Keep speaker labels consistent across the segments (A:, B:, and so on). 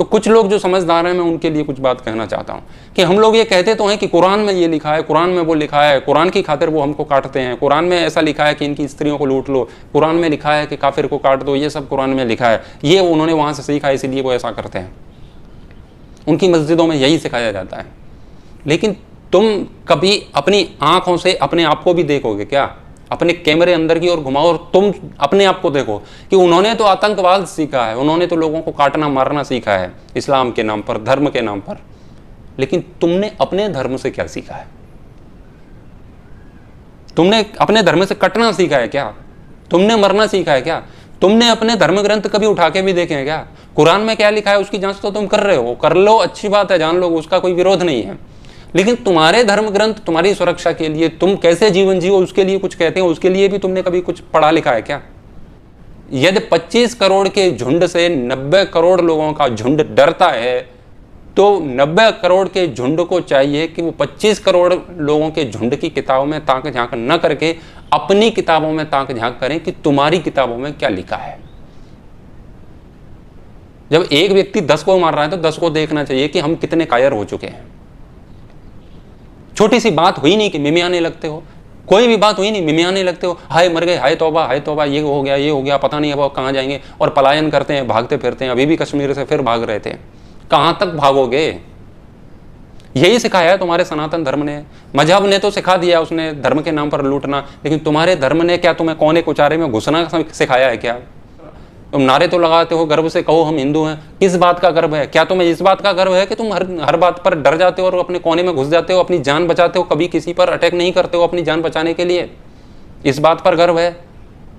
A: तो कुछ लोग जो समझदार हैं, मैं उनके लिए कुछ बात कहना चाहता हूँ कि हम लोग ये कहते तो हैं कि कुरान में ये लिखा है, कुरान में वो लिखा है, कुरान की खातिर वो हमको काटते हैं, कुरान में ऐसा लिखा है कि इनकी स्त्रियों को लूट लो, कुरान में लिखा है कि काफिर को काट दो, ये सब कुरान में लिखा है, ये उन्होंने वहाँ से सीखा इसलिए वो ऐसा करते हैं। उनकी मस्जिदों में यही सिखाया जाता है। लेकिन तुम कभी अपनी आंखों से अपने आप को भी देखोगे क्या? अपने कैमरे अंदर की ओर घुमाओ और तुम अपने आप को देखो कि उन्होंने तो आतंकवाद सीखा है, उन्होंने तो लोगों को काटना मारना सीखा है इस्लाम के नाम पर, धर्म के नाम पर, लेकिन तुमने अपने धर्म से क्या सीखा है? तुमने अपने धर्म से कटना सीखा है क्या? तुमने मरना सीखा है क्या? तुमने अपने धर्म ग्रंथ कभी उठा के भी देखे हैं क्या? कुरान में क्या लिखा है उसकी जांच तो तुम कर रहे हो, कर लो, अच्छी बात है, जान लो, उसका कोई विरोध नहीं है। लेकिन तुम्हारे धर्म ग्रंथ तुम्हारी सुरक्षा के लिए, तुम कैसे जीवन जियो उसके लिए कुछ कहते हैं, उसके लिए भी तुमने कभी कुछ पढ़ा लिखा है क्या? यदि 25 करोड़ के झुंड से 90 करोड़ लोगों का झुंड डरता है, तो 90 करोड़ के झुंड को चाहिए कि वो 25 करोड़ लोगों के झुंड की किताबों में ताक झांक न करके अपनी किताबों में ताक झांक करें कि तुम्हारी किताबों में क्या लिखा है। जब एक व्यक्ति 10 को मार रहा है तो 10 को देखना चाहिए कि हम कितने कायर हो चुके हैं। छोटी सी बात हुई नहीं कि मिमियाने लगते हो, कोई भी बात हुई नहीं मिमियाने लगते हो, हाय मर गए, हाय तौबा, ये हो गया, ये हो गया, पता नहीं अब कहाँ जाएंगे, और पलायन करते हैं, भागते फिरते हैं। अभी भी कश्मीर से फिर भाग रहे थे, कहाँ तक भागोगे? यही सिखाया है तुम्हारे सनातन धर्म ने। मजहब ने तो सिखा दिया उसने धर्म के नाम पर लूटना, लेकिन तुम्हारे धर्म ने क्या तुम्हें कोने कुचारे में घुसना सिखाया है क्या? तुम नारे तो लगाते हो, गर्व से कहो हम हिंदू हैं। किस बात का गर्व है? क्या तुम्हें इस बात का गर्व है कि तुम हर बात पर डर जाते हो और अपने कोने में घुस जाते हो, अपनी जान बचाते हो, कभी किसी पर अटैक नहीं करते हो अपनी जान बचाने के लिए? इस बात पर गर्व है?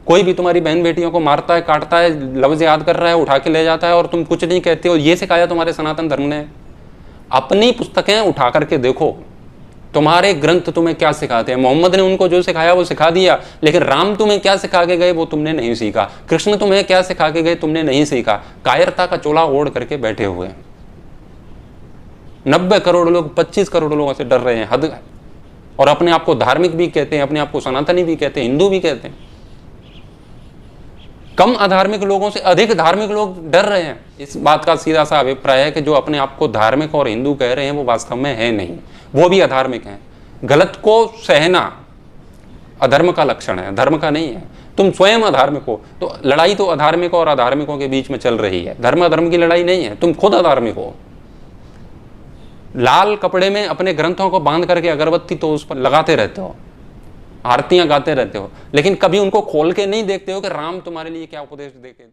A: कोई भी तुम्हारी बहन बेटियों को मारता है, काटता है, लफ्ज याद कर रहा है, उठा के ले जाता है और तुम कुछ नहीं कहते हो। ये सिखाया तुम्हारे सनातन धर्म ने। अपनी पुस्तकें उठा करके देखो, तुम्हारे ग्रंथ तुम्हें क्या सिखाते हैं। मोहम्मद ने उनको जो सिखाया वो सिखा दिया, लेकिन राम तुम्हें क्या सिखा के गए वो तुमने नहीं सीखा। कृष्ण तुम्हें क्या सिखा के गए तुमने नहीं सीखा। कायरता का चोला ओढ़ करके बैठे हुए हैं। 90 करोड़ लोग 25 करोड़ लोगों से डर रहे हैं, हद है। और अपने आप को धार्मिक भी कहते हैं, अपने आप को सनातनी भी कहते हैं, हिंदू भी कहते हैं। कम अधार्मिक लोगों से अधिक धार्मिक लोग डर रहे हैं। इस बात का सीधा सा अभिप्राय है कि जो अपने आप को धार्मिक और हिंदू कह रहे हैं वो वास्तव में है नहीं, वो भी अधार्मिक हैं। गलत को सहना अधर्म का लक्षण है, धर्म का नहीं है। तुम स्वयं अधार्मिक हो, तो लड़ाई तो अधार्मिक और अधार्मिकों के बीच में चल रही है, धर्म अधर्म की लड़ाई नहीं है। तुम खुद अधार्मिक हो। लाल कपड़े में अपने ग्रंथों को बांध करके अगरबत्ती तो उस पर लगाते रहते हो, आरतियां गाते रहते हो, लेकिन कभी उनको खोल के नहीं देखते हो कि राम तुम्हारे लिए क्या उपदेश देते